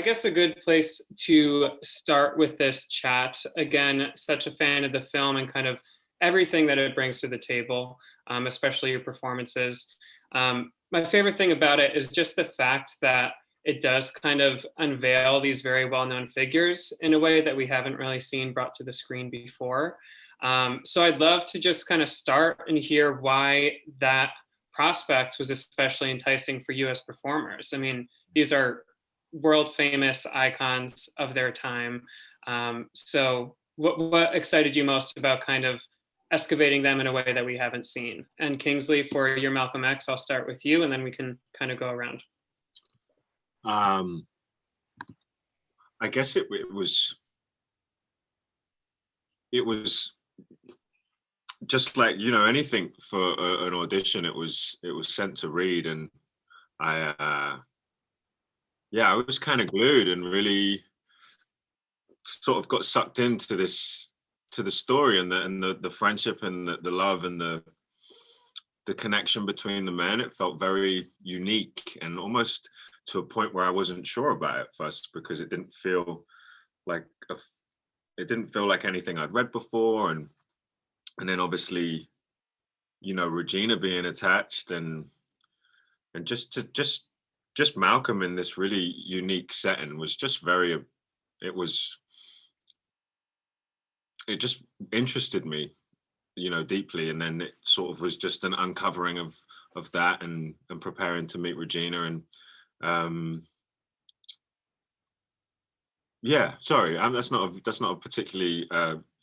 I guess a good place to start with this chat, again, such a fan of the film and kind of everything that it brings to the table, especially your performances. My favorite thing about it is just the fact that it does kind of unveil these very well-known figures in a way that we haven't really seen brought to the screen before. So I'd love to just kind of start and hear why that prospect was especially enticing for you as performers. I mean, these are world famous icons of their time. So what excited you most about kind of excavating them in a way that we haven't seen? And Kingsley, for your Malcolm X, I'll start with you and then we can kind of go around. I guess it was just like, you know, anything for an audition. It was sent to read, and I was kind of glued and really sort of got sucked into the story and the friendship and the love and the connection between the men. It felt very unique and almost to a point where I wasn't sure about it first, because it didn't feel like anything I'd read before, and then obviously, you know, Regina being attached and just Malcolm in this really unique setting was just it just interested me, you know, deeply. And then it sort of was just an uncovering of that and preparing to meet Regina. And yeah, sorry, that's not a particularly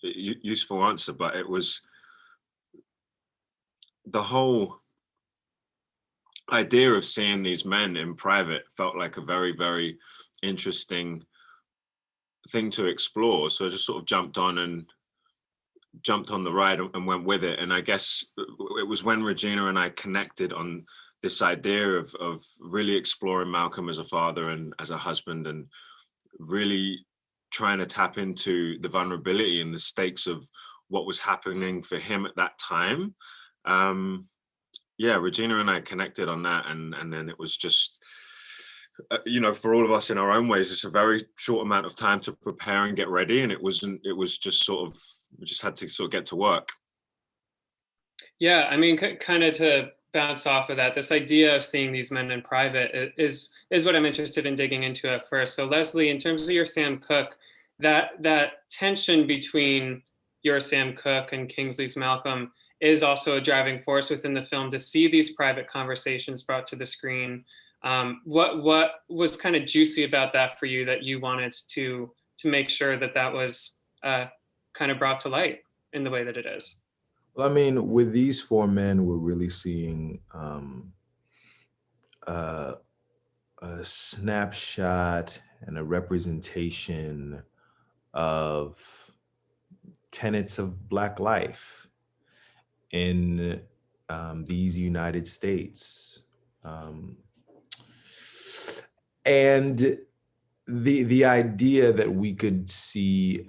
useful answer, but it was the whole idea of seeing these men in private felt like a very, very interesting thing to explore. So I just sort of jumped on the ride and went with it. And I guess it was when Regina and I connected on this idea of really exploring Malcolm as a father and as a husband, and really trying to tap into the vulnerability and the stakes of what was happening for him at that time. Regina and I connected on that, and then it was just, you know, for all of us in our own ways, it's a very short amount of time to prepare and get ready, and it was just sort of, we just had to sort of get to work. Yeah, I mean, kind of to bounce off of that, this idea of seeing these men in private is what I'm interested in digging into at first. So Leslie, in terms of your Sam Cooke, that tension between your Sam Cooke and Kingsley's Malcolm is also a driving force within the film to see these private conversations brought to the screen. What was kind of juicy about that for you that you wanted to make sure that was kind of brought to light in the way that it is? Well, I mean, with these four men, we're really seeing a snapshot and a representation of tenets of Black life in these United States. And the idea that we could see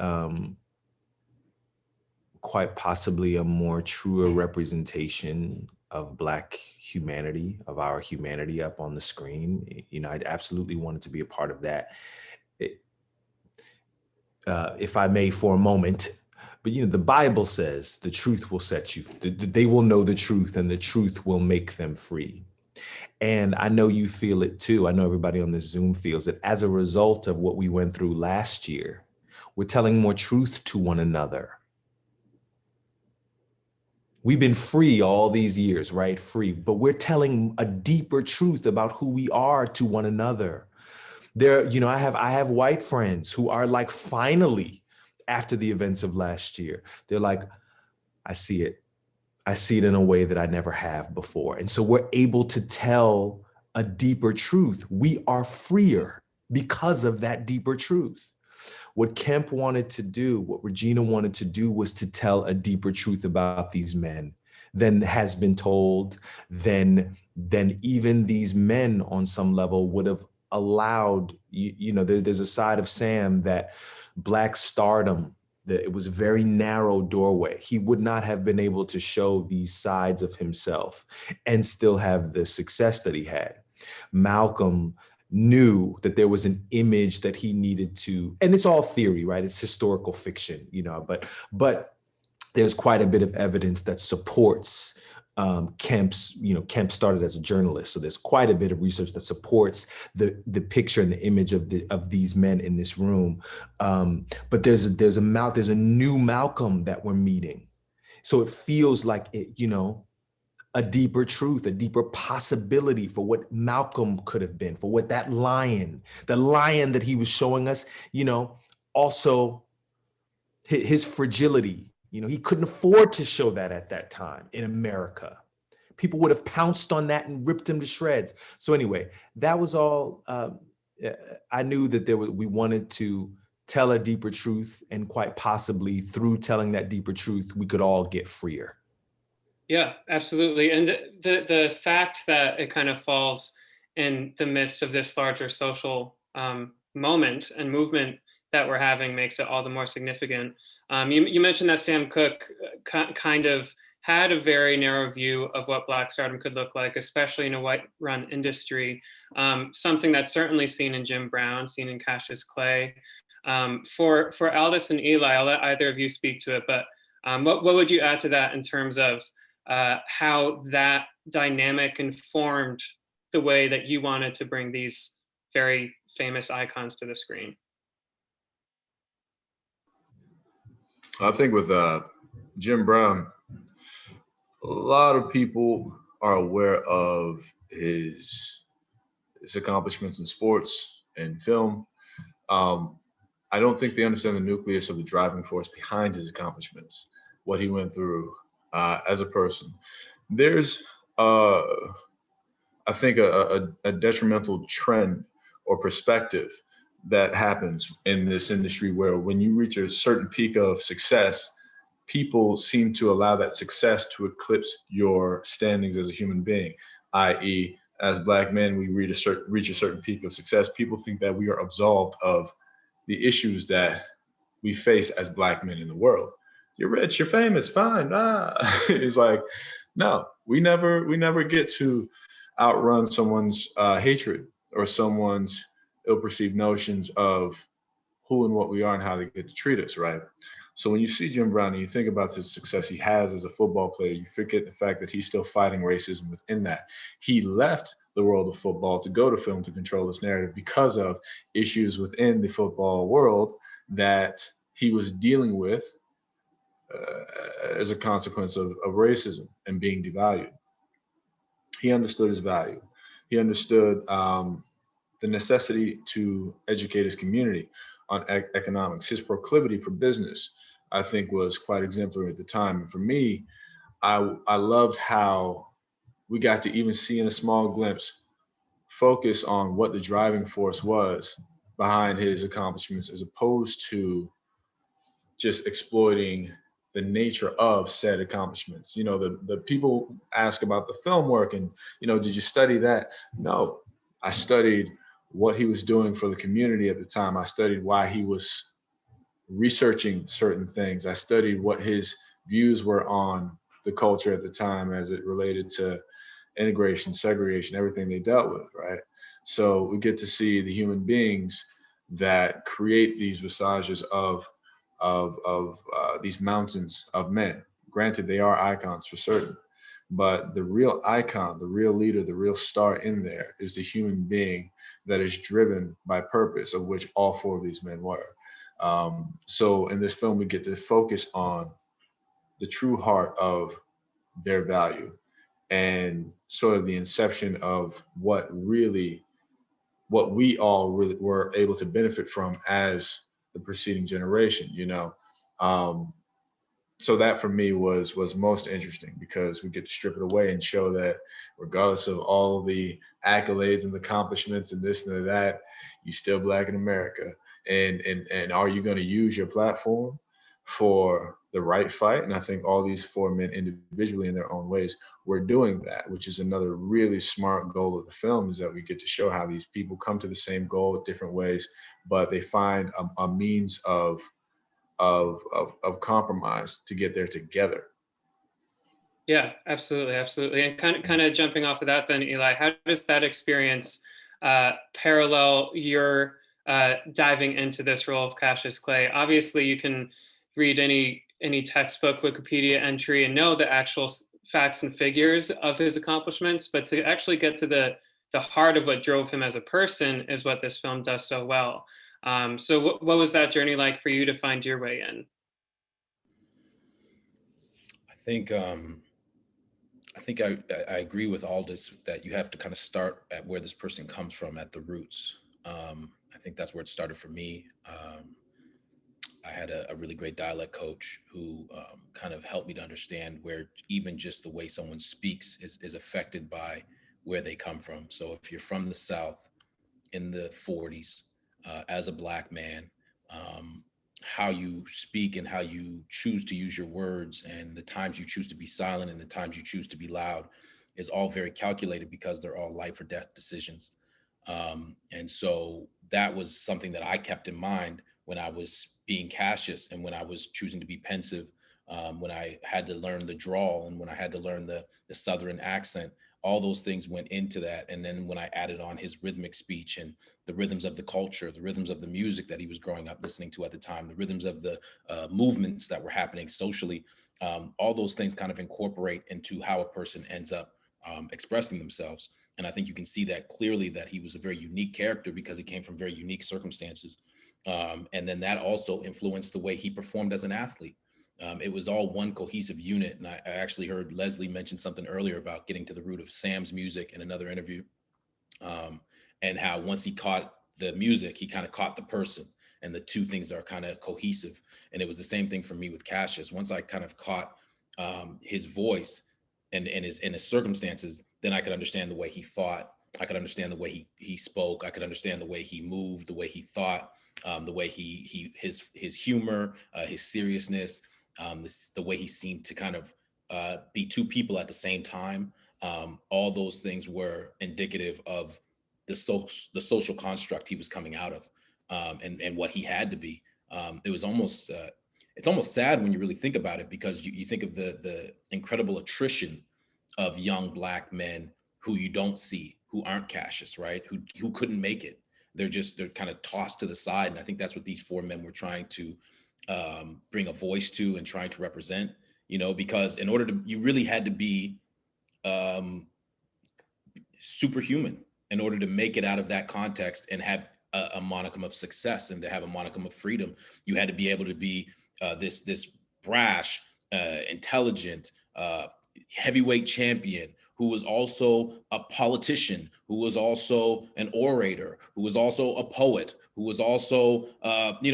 quite possibly a more truer representation of Black humanity, of our humanity up on the screen, you know, I'd absolutely wanted to be a part of that. If I may for a moment, but you know, the Bible says the truth will set you, they will know the truth and the truth will make them free. And I know you feel it too. I know everybody on this Zoom feels it. As a result of what we went through last year, we're telling more truth to one another. We've been free all these years, right? Free, but we're telling a deeper truth about who we are to one another. There, you know, I have white friends who are like, finally, after the events of last year, they're like, I see it. I see it in a way that I never have before. And so we're able to tell a deeper truth. We are freer because of that deeper truth. What Kemp wanted to do, what Regina wanted to do, was to tell a deeper truth about these men than has been told, than even these men on some level would have allowed. You know, there's a side of Sam that Black stardom, that it was a very narrow doorway. He would not have been able to show these sides of himself and still have the success that he had. Malcolm knew that there was an image that he needed to, and it's all theory, right? It's historical fiction, but there's quite a bit of evidence that supports Kemp's, Kemp started as a journalist. So there's quite a bit of research that supports the picture and the image of these men in this room. But there's a new Malcolm that we're meeting. So it feels like a deeper truth, a deeper possibility for what Malcolm could have been, for what the lion that he was showing us, also his fragility. He couldn't afford to show that at that time in America. People would have pounced on that and ripped him to shreds. So anyway, that was all. I knew that we wanted to tell a deeper truth, and quite possibly through telling that deeper truth, we could all get freer. Yeah, absolutely. And the fact that it kind of falls in the midst of this larger social moment and movement that we're having makes it all the more significant. You mentioned that Sam Cooke kind of had a very narrow view of what Black stardom could look like, especially in a white-run industry. Something that's certainly seen in Jim Brown, seen in Cassius Clay. For Aldous and Eli, I'll let either of you speak to it, but what would you add to that in terms of how that dynamic informed the way that you wanted to bring these very famous icons to the screen? I think with Jim Brown, a lot of people are aware of his accomplishments in sports and film. I don't think they understand the nucleus of the driving force behind his accomplishments, what he went through as a person. There's, I think, a detrimental trend or perspective that happens in this industry where when you reach a certain peak of success, people seem to allow that success to eclipse your standings as a human being, i.e., as Black men, we reach a certain peak of success. People think that we are absolved of the issues that we face as Black men in the world. You're rich, you're famous, fine. It's like, no, we never get to outrun someone's hatred or someone's ill-perceived notions of who and what we are and how they get to treat us, right? So when you see Jim Brown and you think about the success he has as a football player, you forget the fact that he's still fighting racism within that. He left the world of football to go to film to control this narrative because of issues within the football world that he was dealing with as a consequence of racism and being devalued. He understood his value. He understood the necessity to educate his community on economics. His proclivity for business, I think, was quite exemplary at the time. And for me, I loved how we got to even see in a small glimpse, focus on what the driving force was behind his accomplishments, as opposed to just exploiting the nature of said accomplishments. The people ask about the film work and, did you study that? No, I studied what he was doing for the community at the time. I studied why he was researching certain things. I studied what his views were on the culture at the time as it related to integration, segregation, everything they dealt with, right? So we get to see the human beings that create these visages of these mountains of men. Granted, they are icons for certain, but the real icon, the real leader, the real star in there is the human being that is driven by purpose, of which all four of these men were. So in this film, we get to focus on the true heart of their value and sort of the inception of what we all really were able to benefit from as the preceding generation, So that for me was most interesting, because we get to strip it away and show that regardless of all the accolades and accomplishments and this and that, you still Black in America. And are you going to use your platform for the right fight? And I think all these four men individually in their own ways were doing that, which is another really smart goal of the film, is that we get to show how these people come to the same goal in different ways, but they find a means of compromise to get there together. Yeah, absolutely. And kind of jumping off of that then, Eli, how does that experience parallel your diving into this role of Cassius Clay. Obviously, you can read any textbook Wikipedia entry and know the actual facts and figures of his accomplishments, but to actually get to the heart of what drove him as a person is what this film does so well. So what was that journey like for you to find your way in? I think I agree with Aldous that you have to kind of start at where this person comes from, at the roots. I think that's where it started for me. I had a really great dialect coach who kind of helped me to understand where even just the way someone speaks is affected by where they come from. So if you're from the South in the 40s, as a Black man, how you speak and how you choose to use your words and the times you choose to be silent and the times you choose to be loud is all very calculated because they're all life or death decisions. And so that was something that I kept in mind when I was being Cassius and when I was choosing to be pensive, when I had to learn the drawl and when I had to learn the Southern accent. All those things went into that. And then when I added on his rhythmic speech and the rhythms of the culture, the rhythms of the music that he was growing up listening to at the time, the rhythms of the movements that were happening socially, all those things kind of incorporate into how a person ends up expressing themselves. And I think you can see that clearly that he was a very unique character because he came from very unique circumstances. And then that also influenced the way he performed as an athlete. It was all one cohesive unit. And I actually heard Leslie mention something earlier about getting to the root of Sam's music in another interview. And how once he caught the music, he kind of caught the person, and the two things are kind of cohesive. And it was the same thing for me with Cassius. Once I kind of caught his voice and his circumstances, then I could understand the way he fought. I could understand the way he spoke. I could understand the way he moved, the way he thought, the way his humor, his seriousness, the way he seemed to kind of be two people at the same time. All those things were indicative of the social construct he was coming out of, and what he had to be. It was almost it's almost sad when you really think about it, because you think of the incredible attrition of young Black men who you don't see, who aren't Cassius, right? Who couldn't make it. They're kind of tossed to the side. And I think that's what these four men were trying to bring a voice to and trying to represent, because in order to, you really had to be superhuman in order to make it out of that context and have a monicum of success and to have a monicum of freedom. You had to be able to be this brash, intelligent, heavyweight champion who was also a politician, who was also an orator, who was also a poet, who was also,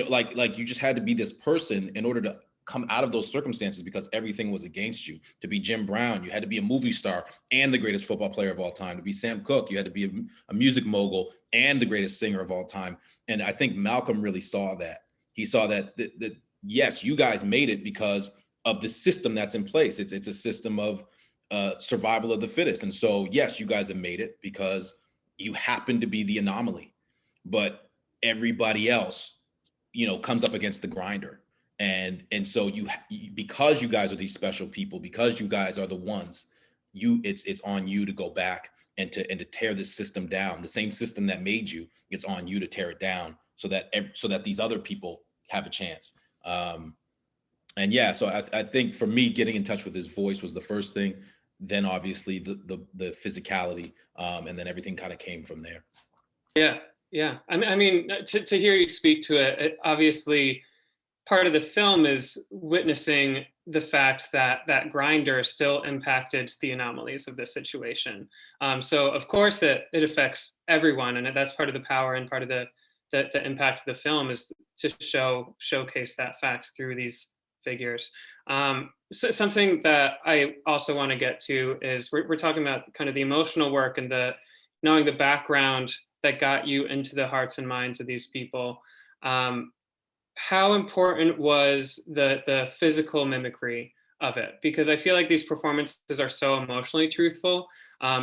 like you just had to be this person in order to come out of those circumstances, because everything was against you. To be Jim Brown, you had to be a movie star and the greatest football player of all time. To be Sam Cooke, you had to be a music mogul and the greatest singer of all time. And I think Malcolm really saw that. He saw that yes, you guys made it because of the system that's in place. It's a system of survival of the fittest. And so, yes, you guys have made it because you happen to be the anomaly, but everybody else, comes up against the grinder. And so because you guys are these special people, because you guys are the ones, it's on you to go back and to tear this system down. The same system that made you, it's on you to tear it down so that these other people have a chance. And yeah, so I think for me, getting in touch with his voice was the first thing. Then obviously the physicality, and then everything kind of came from there. Yeah. I mean, to hear you speak to it, obviously part of the film is witnessing the fact that that grinder still impacted the anomalies of this situation. So of course it affects everyone, and that's part of the power and part of the impact of the film is to showcase that fact through these figures. So something that I also want to get to is we're talking about kind of the emotional work and the knowing the background that got you into the hearts and minds of these people. How important was the physical mimicry of it? Because I feel like these performances are so emotionally truthful.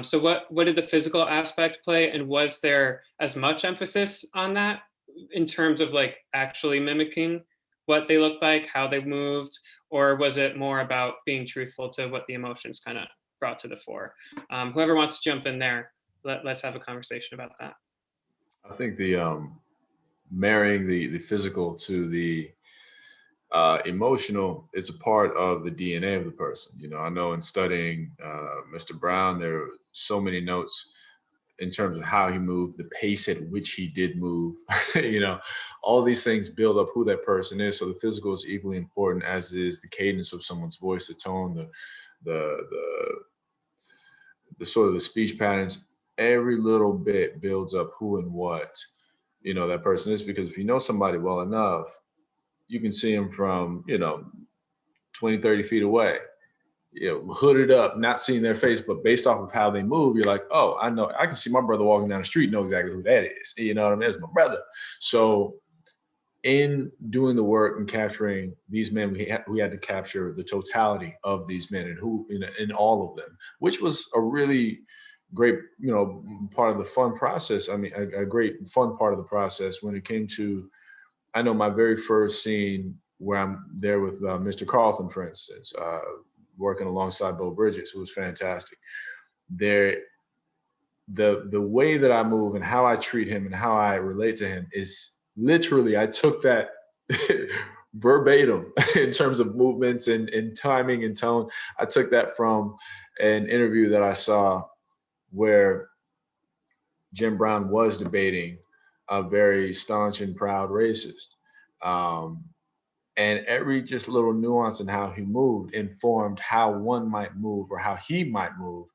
So what did the physical aspect play, and was there as much emphasis on that in terms of like actually mimicking what they looked like, how they moved, or was it more about being truthful to what the emotions kind of brought to the fore? Whoever wants to jump in there, let's have a conversation about that. I think the marrying the physical to the emotional is a part of the DNA of the person. You know, I know in studying Mr. Brown, there are so many notes in terms of how he moved, the pace at which he did move. You know, all these things build up who that person is. So the physical is equally important, as is the cadence of someone's voice, the tone, the the sort of the speech patterns. Every little bit builds up who and what, you know, that person is. Because if you know somebody well enough, you can see them from, you know, 20, 30 feet away, you know, hooded up, not seeing their face, but based off of how they move, you're like, oh, I know, I can see my brother walking down the street, know exactly who that is. You know what I mean? It's my brother. So in doing the work and capturing these men, we had to capture the totality of these men and who in all of them, which was a really great, you know, part of the fun process. I mean, a great fun part of the process when it came to, I know my very first scene where I'm there with Mr. Carlton, for instance, working alongside Bo Bridges, who was fantastic. There, the way that I move and how I treat him and how I relate to him is literally, I took that verbatim in terms of movements and timing and tone. I took that from an interview that I saw where Jim Brown was debating a very staunch and proud racist. Um, and every just little nuance in how he moved informed how one might move or how he might move,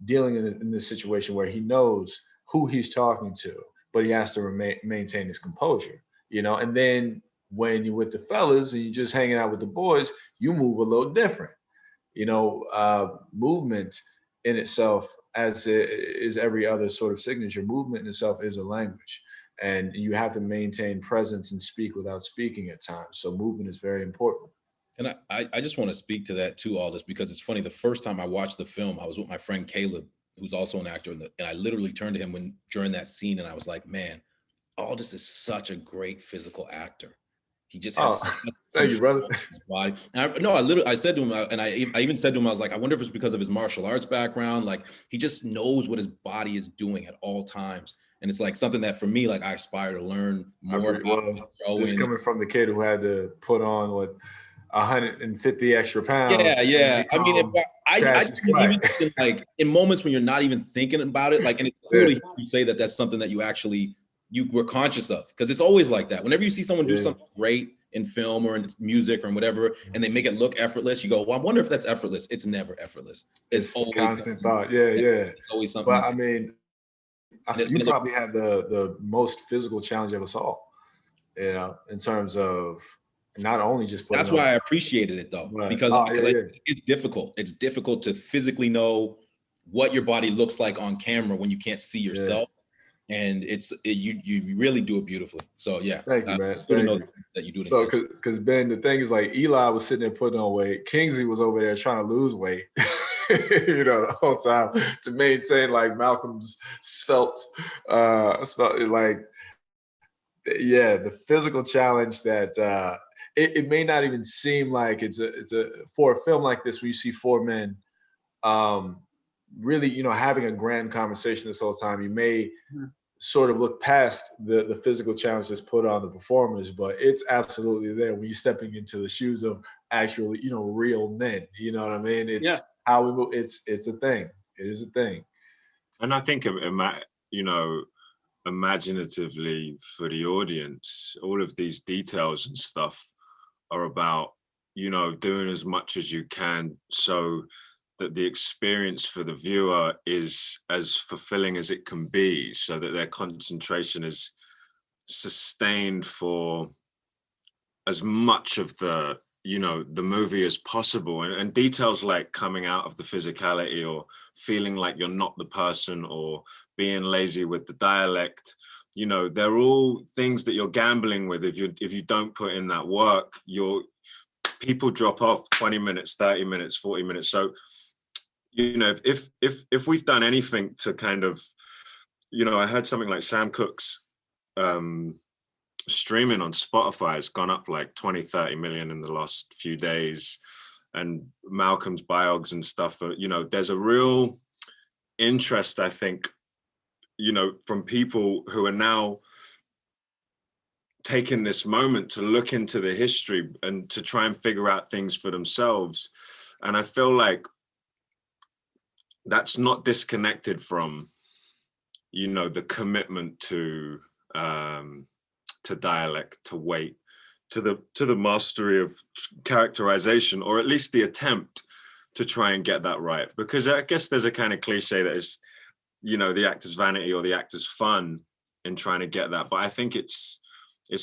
dealing in this situation where he knows who he's talking to, but he has to maintain his composure, you know. And then when you're with the fellas and you're just hanging out with the boys, you move a little different, you know. Movement in itself, as is every other sort of signature, movement in itself is a language, and you have to maintain presence and speak without speaking at times. So movement is very important. And I just want to speak to that too, Aldous, because it's funny. The first time I watched the film, I was with my friend Caleb, who's also an actor, and I literally turned to him during that scene, and I was like, "Man, Aldous is such a great physical actor. He just has Oh, so much thank you, brother. control in his body." And I said to him, and I even said to him, I was like, "I wonder if it's because of his martial arts background. Like, he just knows what his body is doing at all times." And it's like something that for me, like, I aspire to learn more about, Well, this coming from the kid who had to put on what 150 extra pounds and Yeah. I mean, become I Cassius even Clay. like in moments when you're not even thinking about it, like, and it's cool Yeah, to hear you say that that's something that you were conscious of, because it's always like that. Whenever you see someone do yeah. something great in film or in music or whatever, and they make it look effortless, you go, "Well, I wonder if that's effortless." It's never effortless. It's It's always constant something. thought. Yeah, yeah. It's always something. But I mean, And you it looks. probably had the most physical challenge of us all, you know, in terms of not only just putting That's on, why I appreciated it though, but because oh yeah, yeah, it's difficult. It's difficult to physically know what your body looks like on camera when you can't see yeah. yourself, and you really do it beautifully. So yeah, Thank you, man. it's good to Thank know you. that you do it So, intentionally. because Ben, the thing is, like, Eli was sitting there putting on weight. Kingsley was over there trying to lose weight, you know, the whole time to maintain like Malcolm's like, yeah, the physical challenge that it may not even seem like it's a for a film like this where you see four men um, really, you know, having a grand conversation this whole time. You may sort of look past the physical challenge that's put on the performers, but it's absolutely there when you're stepping into the shoes of actually, you know, real men. You know what I mean? It's Yeah. how we move. It's a thing. It is a thing. And I think, you know, imaginatively for the audience, all of these details and stuff are about, you know, doing as much as you can so that the experience for the viewer is as fulfilling as it can be, so that their concentration is sustained for as much of the, you know, the movie as possible. And details like coming out of the physicality or feeling like you're not the person or being lazy with the dialect, you know, they're all things that you're gambling with. If you don't put in that work, people drop off 20 minutes, 30 minutes, 40 minutes. So, you know, if we've done anything to kind of, you know, I heard something like Sam Cooke's streaming on Spotify has gone up like 20, 30 million in the last few days. And Malcolm's biogs and stuff, you know, there's a real interest, I think, you know, from people who are now taking this moment to look into the history and to try and figure out things for themselves. And I feel like that's not disconnected from, you know, the commitment to dialect, to weight, to the mastery of characterization, or at least the attempt to try and get that right. Because I guess there's a kind of cliche that is, you know, the actor's vanity or the actor's fun in trying to get that. But I think it's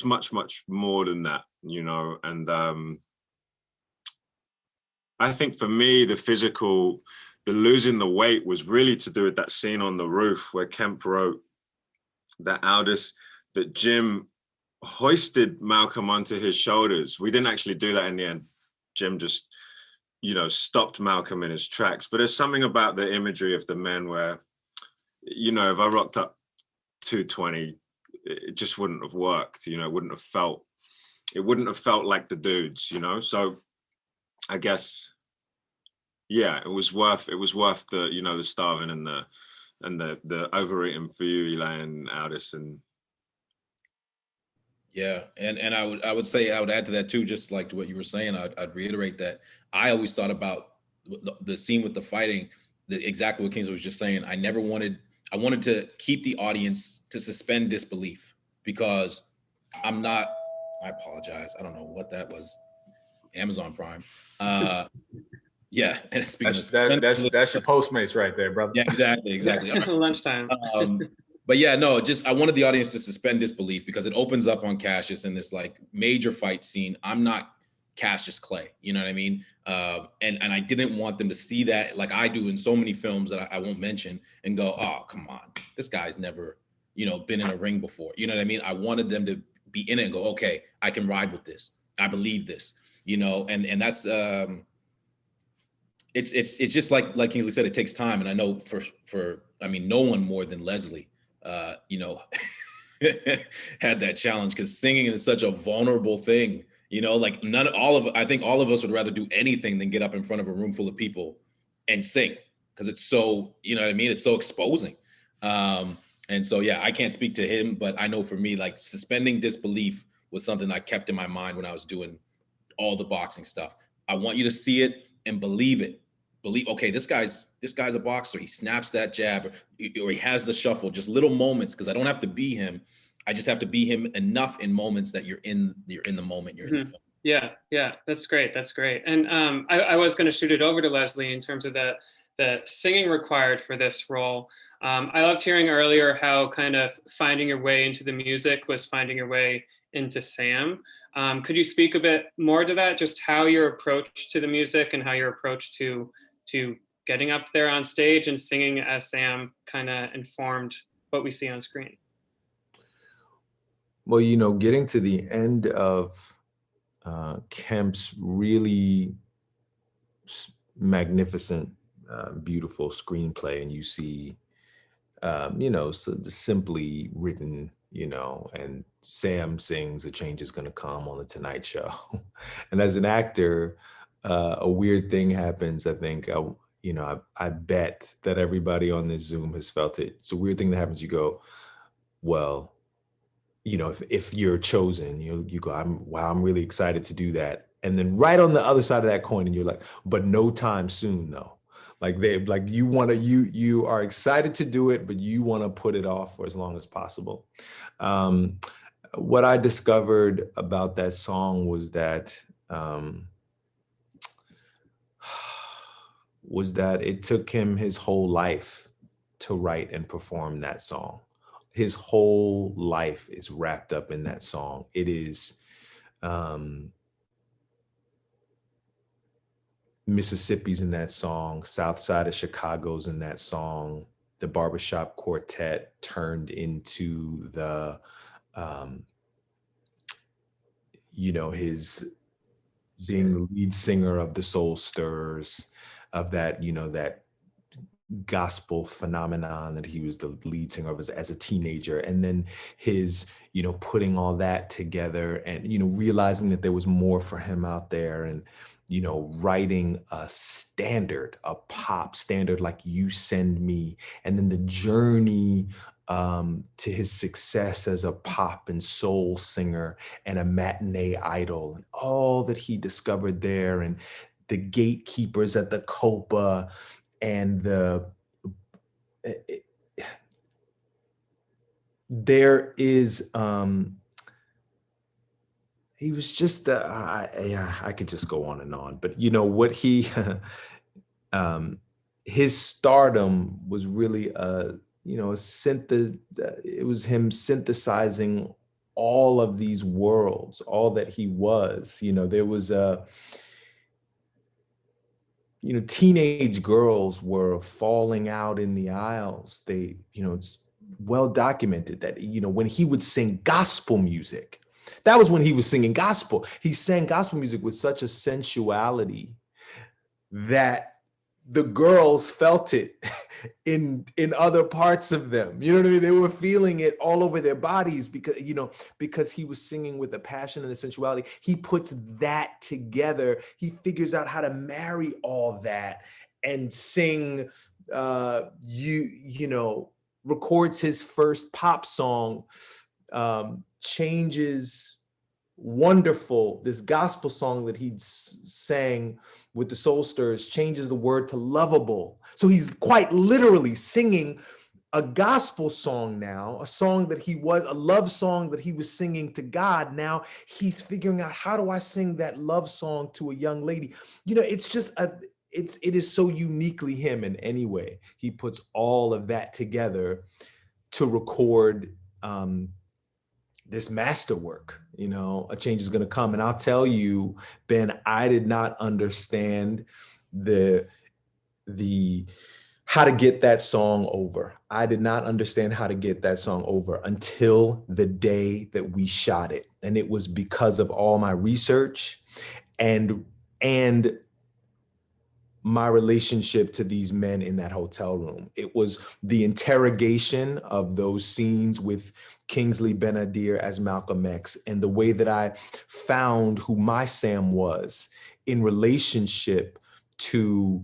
much, much more than that, you know. And I think for me, the losing the weight was really to do with that scene on the roof where Kemp wrote that that Jim hoisted Malcolm onto his shoulders. We didn't actually do that in the end. Jim just, you know, stopped Malcolm in his tracks. But there's something about the imagery of the men where, you know, if I rocked up 220, it just wouldn't have worked, you know, it wouldn't have felt like the dudes, you know. So I guess, yeah, it was worth the, you know, the starving and the overeating for you, Eli and Aldis. And yeah, and I would say, I would add to that too, just like to what you were saying. I'd reiterate that I always thought about the scene with the fighting, exactly what Kingsley was just saying. I wanted to keep the audience to suspend disbelief, because I apologize, I don't know what that was. Amazon Prime. Yeah, and speaking that's your Postmates right there, brother. Yeah, exactly. Right. Lunchtime. But yeah, no, I wanted the audience to suspend disbelief, because it opens up on Cassius in this like major fight scene. I'm not Cassius Clay, you know what I mean? And I didn't want them to see that, like I do in so many films that I won't mention, and go, oh, come on, this guy's never, you know, been in a ring before. You know what I mean? I wanted them to be in it and go, okay, I can ride with this. I believe this, you know, and that's it's just like Kingsley said, it takes time. And I know I mean, no one more than Leslie, you know, had that challenge, because singing is such a vulnerable thing, you know, like I think all of us would rather do anything than get up in front of a room full of people and sing, because it's so, you know what I mean? It's so exposing. And so, yeah, I can't speak to him, but I know for me, like suspending disbelief was something I kept in my mind when I was doing all the boxing stuff. I want you to see it and believe it. Okay, this guy's a boxer. He snaps that jab, or he has the shuffle, just little moments, because I don't have to be him. I just have to be him enough in moments that you're in the moment, you're in the film. Yeah, that's great. And I was going to shoot it over to Leslie in terms of the singing required for this role. I loved hearing earlier how kind of finding your way into the music was finding your way into Sam. Could you speak a bit more to that, just how your approach to the music and how your approach to getting up there on stage and singing as Sam kind of informed what we see on screen? Well, you know, getting to the end of Kemp's really magnificent, beautiful screenplay, and you see, you know, simply written, you know, and Sam sings "A Change Is Gonna Come" on the Tonight Show. And as an actor, a weird thing happens. I think, you know, I bet that everybody on this Zoom has felt it. It's a weird thing that happens. You go, well, you know, if you're chosen, you go, I'm really excited to do that. And then right on the other side of that coin, and you're like, but no time soon though. Like you are excited to do it, but you want to put it off for as long as possible. What I discovered about that song was that it took him his whole life to write and perform that song. His whole life is wrapped up in that song. It is Mississippi's in that song, South Side of Chicago's in that song. The Barbershop Quartet turned into the, you know, his being the lead singer of the Soul Stirrers, of that, you know, that gospel phenomenon that he was the lead singer of as a teenager. And then his, you know, putting all that together and, you know, realizing that there was more for him out there. you know, writing a standard, a pop standard like You Send Me, and then the journey to his success as a pop and soul singer and a matinee idol, and all that he discovered there, and the gatekeepers at the Copa, and there is he was just yeah, I could just go on and on, but you know what he his stardom was really you know, it was him synthesizing all of these worlds, all that he was. You know, there was a, you know, teenage girls were falling out in the aisles. They, you know, it's well documented that, you know, when he would sing gospel music, that was when he was singing gospel. He sang gospel music with such a sensuality that the girls felt it in other parts of them. You know what I mean? They were feeling it all over their bodies because, you know, because he was singing with a passion and a sensuality. He puts that together. He figures out how to marry all that and sing, you know, records his first pop song, changes Wonderful, this gospel song that he sang with the Soul Stirrers, changes the word to lovable. So he's quite literally singing a gospel song now, a song that a love song that he was singing to God. Now he's figuring out, how do I sing that love song to a young lady? You know, it's just it is so uniquely him in any way. He puts all of that together to record this masterwork. You know, a change is going to come. And I'll tell you, Ben, I did not understand the how to get that song over. I did not understand how to get that song over until the day that we shot it. And it was because of all my research and my relationship to these men in that hotel room. It was the interrogation of those scenes with Kingsley Ben-Adir as Malcolm X, and the way that I found who my Sam was in relationship to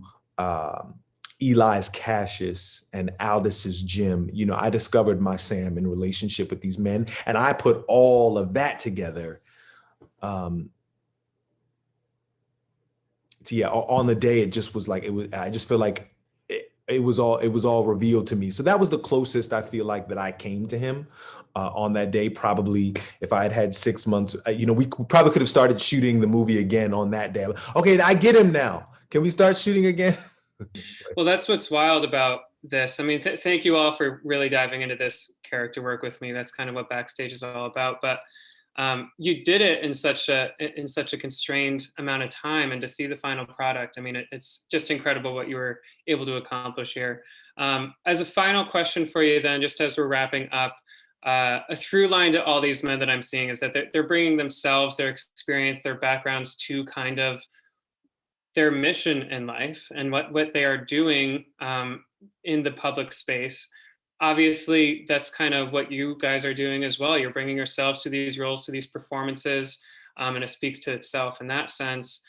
Eli's Cassius and Aldis's Jim. You know, I discovered my Sam in relationship with these men, and I put all of that together. Yeah, on the day, it just was like, I just feel like it was all revealed to me. So that was the closest I feel like that I came to him on that day. Probably if I had had 6 months, you know, we probably could have started shooting the movie again on that day. Okay, I get him now. Can we start shooting again? Well, that's what's wild about this. I mean, thank you all for really diving into this character work with me. That's kind of what Backstage is all about. But you did it in such a constrained amount of time, and to see the final product, I mean, it's just incredible what you were able to accomplish here. As a final question for you then, just as we're wrapping up, a through line to all these men that I'm seeing is that they're bringing themselves, their experience, their backgrounds to kind of their mission in life and what they are doing in the public space. Obviously, that's kind of what you guys are doing as well. You're bringing yourselves to these roles, to these performances, and it speaks to itself in that sense.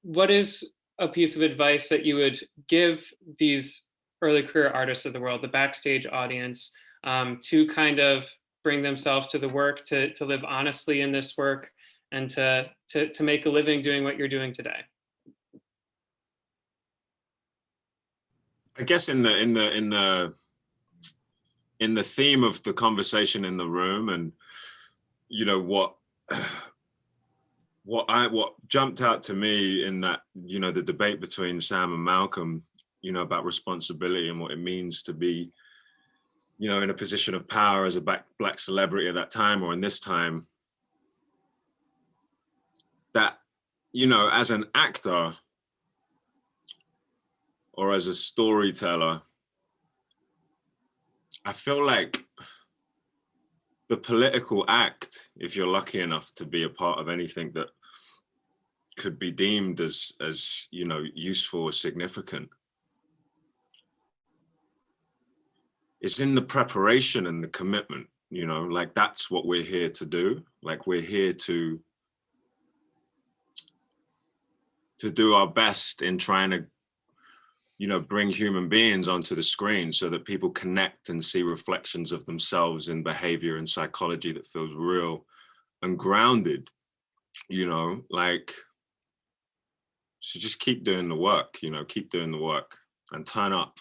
What is a piece of advice that you would give these early career artists of the world, the Backstage audience, to kind of bring themselves to the work, to live honestly in this work, and to make a living doing what you're doing today? I guess in the theme of the conversation in the room, and you know what jumped out to me in that, you know, the debate between Sam and Malcolm, you know, about responsibility and what it means to be, you know, in a position of power as a black celebrity at that time, or in this time, that, you know, as an actor or as a storyteller, I feel like the political act, if you're lucky enough to be a part of anything that could be deemed as you know, useful or significant, it's in the preparation and the commitment. You know, like that's what we're here to do. Like we're here to to do our best in trying to, you know, bring human beings onto the screen so that people connect and see reflections of themselves in behavior and psychology that feels real and grounded, you know, like, so just keep doing the work, you know, keep doing the work and turn up.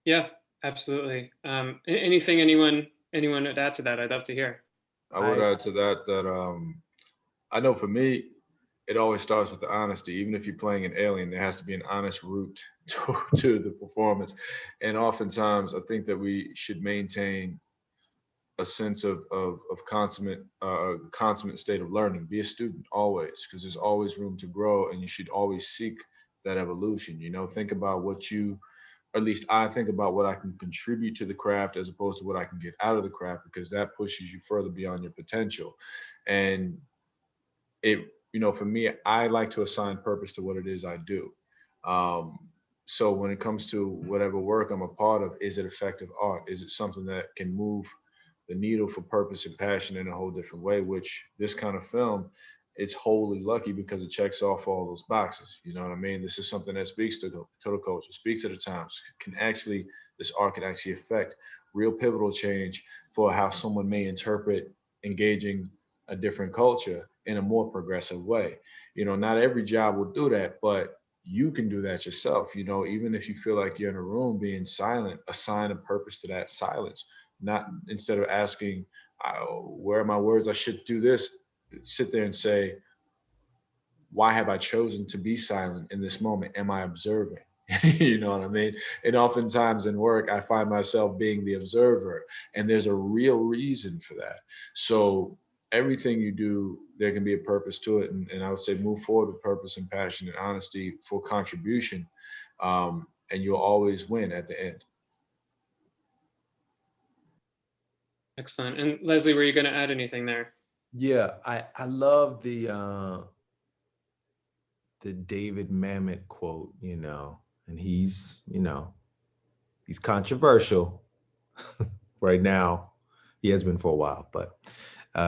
Yeah, absolutely. Anything anyone would add to that, I'd love to hear. I would add to that I know for me, it always starts with the honesty. Even if you're playing an alien, there has to be an honest route to the performance. And oftentimes, I think that we should maintain a sense of consummate state of learning. Be a student always, because there's always room to grow, and you should always seek that evolution. You know, think about what you, or at least I think about what I can contribute to the craft as opposed to what I can get out of the craft, because that pushes you further beyond your potential. And it, you know, for me, I like to assign purpose to what it is I do. Um, so when it comes to whatever work I'm a part of, is it effective art? Is it something that can move the needle for purpose and passion in a whole different way? Which this kind of film, it's wholly lucky because it checks off all those boxes. You know what I mean? This is something that speaks to the culture, speaks to the times, can actually, this art can actually affect real pivotal change for how someone may interpret engaging a different culture in a more progressive way. You know, not every job will do that, but you can do that yourself. You know, even if you feel like you're in a room being silent, assign a purpose to that silence. Not, instead of asking, where are my words? I should do this. Sit there and say, why have I chosen to be silent in this moment? Am I observing? You know what I mean? And oftentimes in work, I find myself being the observer, and there's a real reason for that. So everything you do, there can be a purpose to it. And I would say move forward with purpose and passion and honesty for contribution. And you'll always win at the end. Excellent. And Leslie, were you going to add anything there? Yeah, I love the David Mamet quote, you know, and he's, you know, he's controversial right now. He has been for a while, but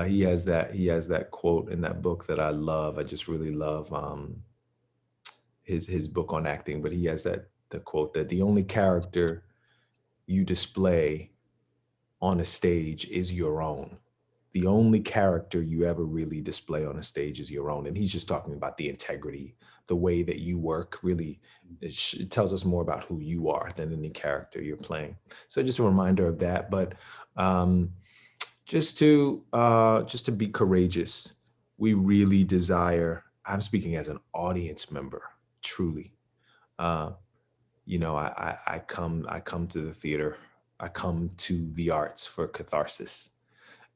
he has that quote in that book that I love. I just really love his book on acting, but he has the quote that the only character you display on a stage is your own. The only character you ever really display on a stage is your own. And he's just talking about the integrity, the way that you work. Really, it tells us more about who you are than any character you're playing. So just a reminder of that. But just to be courageous, we really desire. I'm speaking as an audience member, truly. You know, I come to the theater. I come to the arts for catharsis.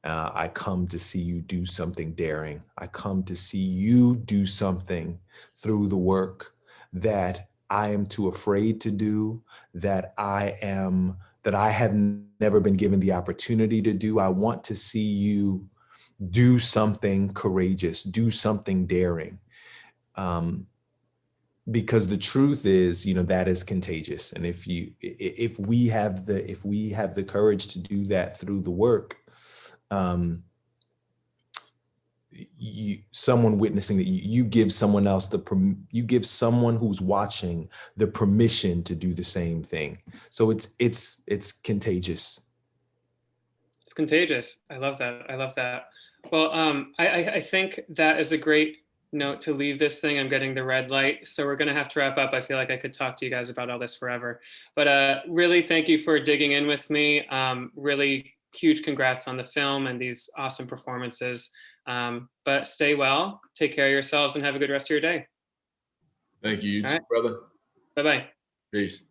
I come to see you do something daring. I come to see you do something through the work that I am too afraid to do, that I have never been given the opportunity to do. I want to see you do something courageous, do something daring. Because the truth is, you know, that is contagious. And if we have the courage to do that through the work, someone witnessing that, you give someone else you give someone who's watching the permission to do the same thing. So it's contagious. It's contagious. I love that. I love that. Well, I think that is a great note to leave this thing. I'm getting the red light, so we're going to have to wrap up. I feel like I could talk to you guys about all this forever, but really thank you for digging in with me. Really huge congrats on the film and these awesome performances. But stay well, take care of yourselves, and have a good rest of your day. Thank you, you too, brother. Bye-bye. Peace.